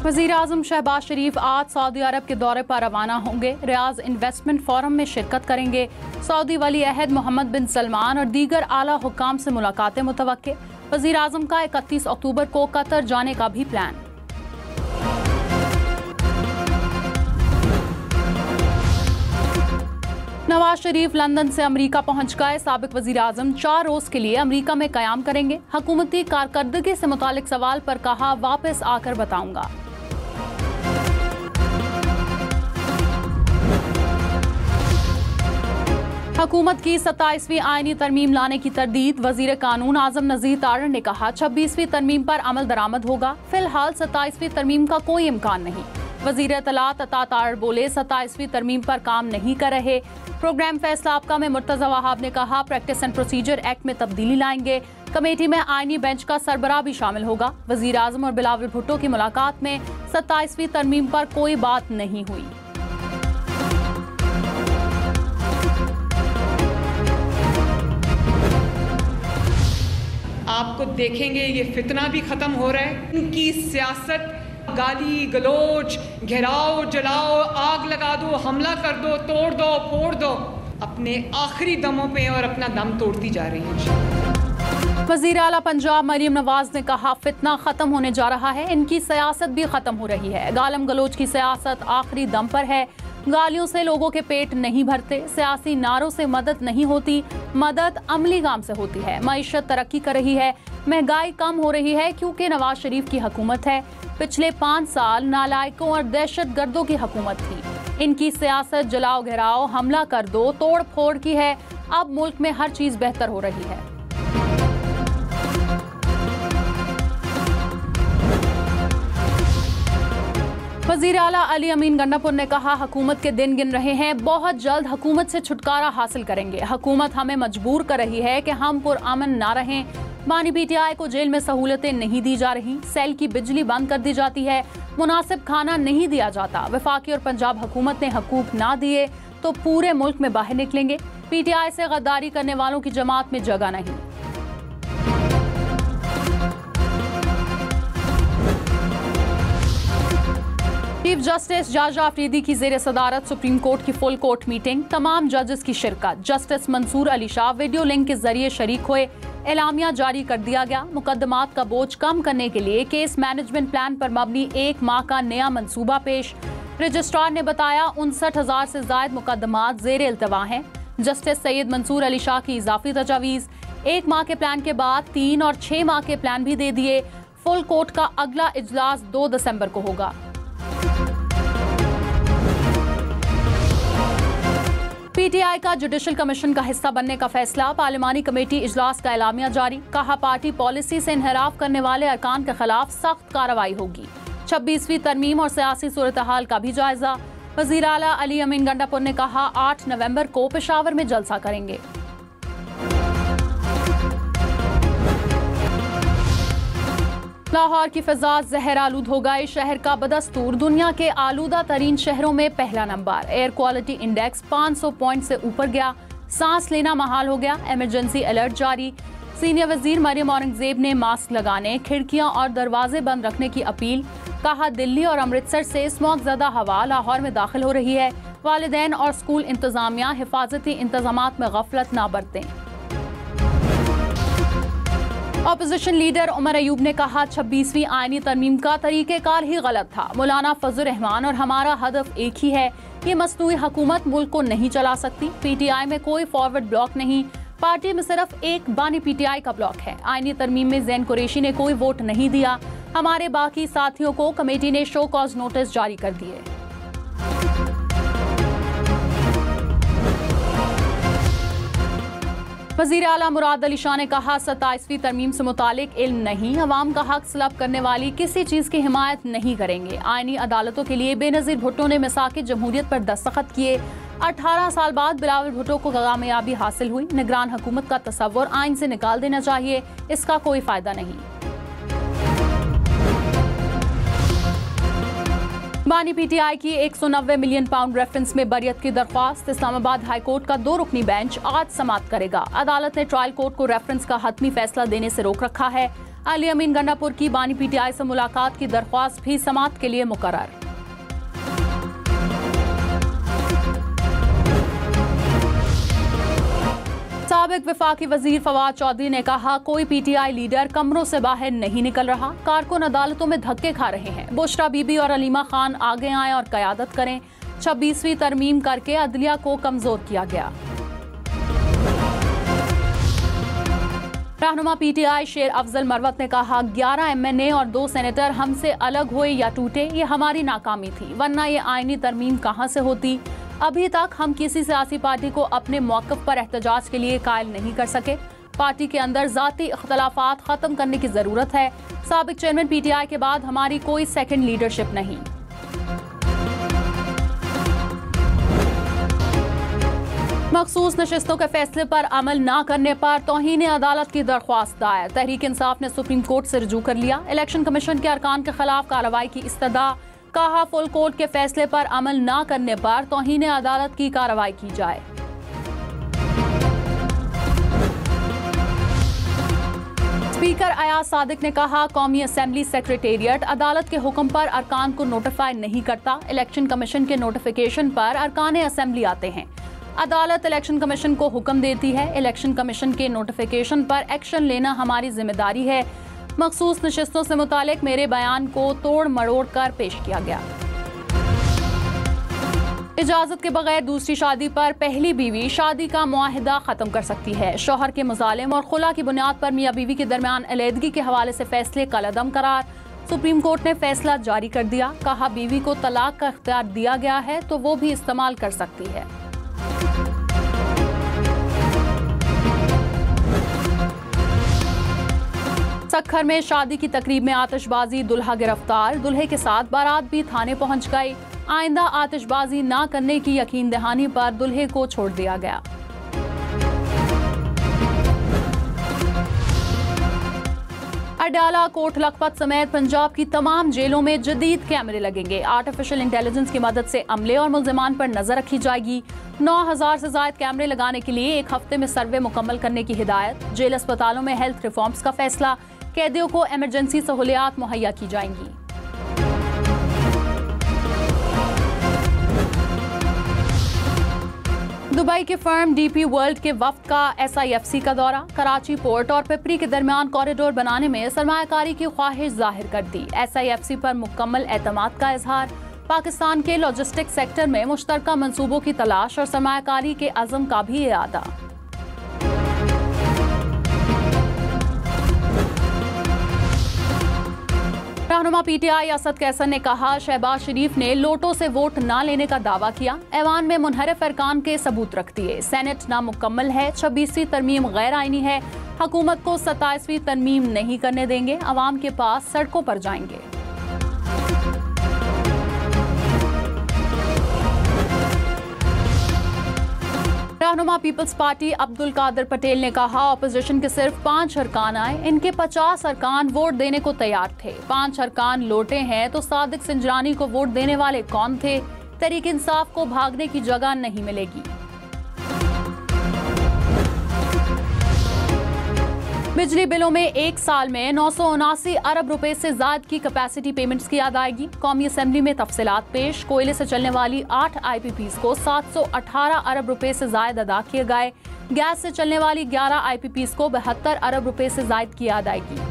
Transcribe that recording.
वज़ीर आज़म शहबाज शरीफ आज सऊदी अरब के दौरे पर रवाना होंगे। रियाज इन्वेस्टमेंट फोरम में शिरकत करेंगे। सऊदी वली अहद मोहम्मद बिन सलमान और दीगर आला हुक्काम से मुलाकातें मुतवक्के। वज़ीर आज़म का 31 अक्टूबर को कतर जाने का भी प्लान। नवाज शरीफ लंदन से अमरीका पहुंच गए। साबिक वज़ीर आज़म 4 रोज के लिए अमरीका में क़याम करेंगे। हुकूमती कारकर्दगी से मुतालिक सवाल पर कहा, वापस आकर बताऊंगा। हुकूमत की 27वीं आईनी तरमीम लाने की तरदीद। वज़ीर कानून आज़म नज़ीर तारड़ ने कहा, 26वीं तरमीम पर अमल दरामद होगा। फिलहाल 27वीं तरमीम का कोई इम्कान नहीं। वज़ीर इत्तलात अता तारड़ बोले, 27वीं तरमीम पर काम नहीं कर रहे। प्रोग्राम फैसला आपका में मुर्तज़ा वहाब ने कहा, प्रैक्टिस एंड प्रोसीजर एक्ट में तब्दीली लाएंगे। कमेटी में आईनी बेंच का सरबराह भी शामिल होगा। वज़ीर आज़म और बिलावल भुट्टो की मुलाकात में 27वीं तरमीम पर कोई बात नहीं हुई। आपको देखेंगे ये फितना भी खत्म हो रहा है। इनकी सियासत गाली गलोच, घेराव, जलाओ, आग लगा दो, हमला कर दो, तोड़ दो, फोड़ दो, अपने आखिरी दमों पे और अपना दम तोड़ती जा रही है। वज़ीर आला पंजाब मरीम नवाज ने कहा, फितना खत्म होने जा रहा है। इनकी सियासत भी खत्म हो रही है। गालम गलोच की सियासत आखिरी दम पर है। गालियों से लोगों के पेट नहीं भरते। सियासी नारों से मदद नहीं होती। मदद अमली काम से होती है। मईशत तरक्की कर रही है। महंगाई कम हो रही है क्योंकि नवाज शरीफ की हुकूमत है। पिछले 5 साल नालायकों और दहशत गर्दों की हुकूमत थी। इनकी सियासत जलाओ घेराओ, हमला कर दो, तोड़ फोड़ की है। अब मुल्क में हर चीज बेहतर हो रही है। वज़ीर आला अली अमीन गंडापुर ने कहा, हुकूमत के दिन गिन रहे हैं। बहुत जल्द हुकूमत से छुटकारा हासिल करेंगे। हुकूमत हमें मजबूर कर रही है कि हम पुरअमन ना रहें। बानी पीटीआई को जेल में सहूलतें नहीं दी जा रही। सेल की बिजली बंद कर दी जाती है। मुनासिब खाना नहीं दिया जाता। वफाकी और पंजाब हुकूमत ने हकूक ना दिए तो पूरे मुल्क में बाहर निकलेंगे। पीटीआई से गद्दारी करने वालों की जमात में जगह नहीं। चीफ जस्टिस जाजा अफरीदी की ज़ेर सदारत सुप्रीम कोर्ट की फुल कोर्ट मीटिंग। तमाम जजेस की शिरकत। Justice Mansoor Ali Shah video link के जरिए शरीक हुए। एलामिया जारी कर दिया गया। मुकदमात का बोझ कम करने के लिए केस मैनेजमेंट प्लान पर मबनी 1 माह का नया मंसूबा पेश। रजिस्ट्रार ने बताया, 59,000 से ज्यादा मुकदमात ज़ेर इल्तवा हैं। जस्टिस सैयद मंसूर अली शाह की इजाफी तजावीज़। 1 माह के प्लान के बाद 3 और 6 माह के प्लान भी दे दिए। फुल कोर्ट का अगला इजलास 2 दिसंबर को होगा। पीटीआई का जुडिशल कमीशन का हिस्सा बनने का फैसला। पार्लिमानी कमेटी इजलास का एलामिया जारी। कहा, पार्टी पॉलिसी से इनहराफ करने वाले अरकान के खिलाफ सख्त कार्रवाई होगी। 26वीं तरमीम और सियासी सूरत हाल का भी जायजा। वज़ीर आला अली अमीन गंडापुर ने कहा, 8 नवंबर को पेशावर में जलसा करेंगे। लाहौर की फिजा जहर आलूद हो गई। शहर का बदस्तूर दुनिया के आलूदा तरीन शहरों में पहला number. Air quality index 500 point से ऊपर गया। सांस लेना महाल हो गया। इमरजेंसी अलर्ट जारी। सीनियर वजीर मरियम औरंगजेब ने मास्क लगाने, खिड़कियां और दरवाजे बंद रखने की अपील। कहा, दिल्ली और अमृतसर से स्मॉग ज़दा हवा लाहौर में दाखिल हो रही है। वालिदैन और स्कूल इंतजामिया हिफाजती इंतजामात में गफलत ना बरतें। ऑपोजिशन लीडर उमर अयूब ने कहा, 26वीं आईनी तरमीम का तरीक़ेकार ही गलत था। मौलाना फजल रहमान और हमारा हदफ एक ही है। ये मसनूई हुकूमत मुल्क को नहीं चला सकती। पीटीआई में कोई फॉरवर्ड ब्लॉक नहीं। पार्टी में सिर्फ एक बानी पीटीआई का ब्लॉक है। आईनी तरमीम में जैन कुरैशी ने कोई वोट नहीं दिया। हमारे बाकी साथियों को कमेटी ने शो कॉज नोटिस जारी कर दिए। वज़ीर आला मुराद अली शाह ने कहा, 27वीं तरमीम से मुतालिक इल्म नहीं। अवाम का हक सलब करने वाली किसी चीज़ की हिमायत नहीं करेंगे। आईनी अदालतों के लिए बेनज़ीर भुट्टो ने मिसाक़ जमहूरियत पर दस्तखत किए। 18 साल बाद बिलावल भुट्टो को कामयाबी हासिल हुई। निगरान हुकूमत का तस्वुर आइन से निकाल देना चाहिए। इसका कोई फ़ायदा नहीं। बानी पीटीआई की 190 मिलियन पाउंड रेफरेंस में बरियत की दरख्वास्त। इस्लामाबाद हाई कोर्ट का 2 रुकनी बेंच आज समाअत करेगा। अदालत ने ट्रायल कोर्ट को रेफरेंस का हतमी फैसला देने से रोक रखा है। अली अमीन गंडापुर की बानी पीटीआई से मुलाकात की दरख्वास्त भी समाअत के लिए मुकर्रर। साबिक वफाकी वजीर फवाद चौधरी ने कहा, कोई पीटीआई लीडर कमरों से बाहर नहीं निकल रहा, कारकुन अदालतों में धक्के खा रहे हैं। बुशरा बीबी और अलीमा खान आगे आए और क़यादत करें। 26वीं तरमीम करके अदलिया को कमजोर किया गया। रहनुमा पीटीआई शेर अफजल मरवत ने कहा, 11 MNA और 2 सेनेटर हमसे अलग हुए या टूटे, ये हमारी नाकामी थी, वरना ये आईनी तरमीम कहां से होती। अभी तक हम किसी सियासी पार्टी को अपने मौक़िफ़ पर एहतजाज के लिए कायल नहीं कर सके। पार्टी के अंदर ज़ाती इख्तलाफात ख़त्म करने की ज़रूरत है। साबिक चेयरमैन पीटीआई के बाद हमारी कोई सेकंड लीडरशिप नहीं। मखसूस नशिस्तों के फैसले पर अमल न करने पर तौहीन अदालत की दरख्वास्त दायर। तहरीक इंसाफ ने सुप्रीम कोर्ट से रुजू कर लिया। इलेक्शन कमीशन के अरकान के खिलाफ कार्रवाई की इस्तदा। कहा, फुल कोर्ट के फैसले पर अमल न करने पर तौहीन अदालत की कार्रवाई की जाए। स्पीकर अयाज सादिक ने कहा, कौमी असेंबली सेक्रेटेरिएट अदालत के हुक्म पर अरकान को नोटिफाई नहीं करता। इलेक्शन कमीशन के नोटिफिकेशन पर अरकान असेंबली आते हैं। अदालत इलेक्शन कमीशन को हुक्म देती है। इलेक्शन कमीशन के नोटिफिकेशन पर एक्शन लेना हमारी जिम्मेदारी है। मखसूस नशिस्तों से मुतालिक मेरे बयान को तोड़ मरोड़ कर पेश किया गया। इजाजत के बगैर दूसरी शादी पर पहली बीवी शादी का मुआहिदा खत्म कर सकती है। शौहर के मुजालिम और खुला की बुनियाद पर मियां बीवी के दरमियान अलहदगी के हवाले से फैसले कलअदम करार। सुप्रीम कोर्ट ने फैसला जारी कर दिया। कहा, बीवी को तलाक का इख्तियार दिया गया है तो वो भी इस्तेमाल कर सकती है। सखर में शादी की तकरीब में आतिशबाजी, दुल्हा गिरफ्तार। दुल्हे के साथ बारात भी थाने पहुंच गई। आइंदा आतिशबाजी न करने की यकीन दहानी पर दुल्हे को छोड़ दिया गया। अडाला, कोट लखपत समेत पंजाब की तमाम जेलों में जदीद कैमरे लगेंगे। आर्टिफिशियल इंटेलिजेंस की मदद से अमले और मुल्जिमान पर नजर रखी जाएगी। 9000 से ज्यादा कैमरे लगाने के लिए 1 हफ्ते में सर्वे मुकम्मल करने की हिदायत। जेल अस्पतालों में हेल्थ रिफॉर्म्स का फैसला। कैदियों को इमरजेंसी सहूलियात मुहैया की जाएंगी। दुबई के फर्म डीपी वर्ल्ड के वफ्द का SIFC का दौरा। कराची पोर्ट और पिपरी के दरमियान कॉरिडोर बनाने में सरमायाकारी की ख्वाहिश जाहिर कर दी। SIFC पर मुकम्मल एतमाद का इजहार। पाकिस्तान के लॉजिस्टिक सेक्टर में मुश्तरका मंसूबों की तलाश और सरमायाकारी के अज़म का भी इरादा। रहनुमा पीटीआई असद कैसर ने कहा, शहबाज शरीफ ने लोटो से वोट न लेने का दावा किया। ऐवान में मुनहरिफ अरकान के सबूत रख दिए। सेनेट नामुकम्मल है। 26वीं तरमीम गैर आईनी है। हुकूमत को 27वीं तरमीम नहीं करने देंगे। अवाम के पास सड़कों पर जाएंगे। रहनुमा पीपल्स पार्टी अब्दुल कादिर पटेल ने कहा, ऑपोजिशन के सिर्फ 5 अरकान आए। इनके 50 अरकान वोट देने को तैयार थे। 5 अरकान लोटे हैं तो सादिक सिंजरानी को वोट देने वाले कौन थे? तहरीक इंसाफ को भागने की जगह नहीं मिलेगी। बिजली बिलों में एक साल में 979 अरब रुपए से ज्यादा की कैपेसिटी पेमेंट्स की अदायगी। कौमी असेंबली में तफसीलात पेश। कोयले से चलने वाली 8 IPPs को 718 अरब रुपए से ज्यादा अदा किए गए। गैस से चलने वाली 11 IPPs को 72 अरब रुपए से ज्यादा की अदायगी।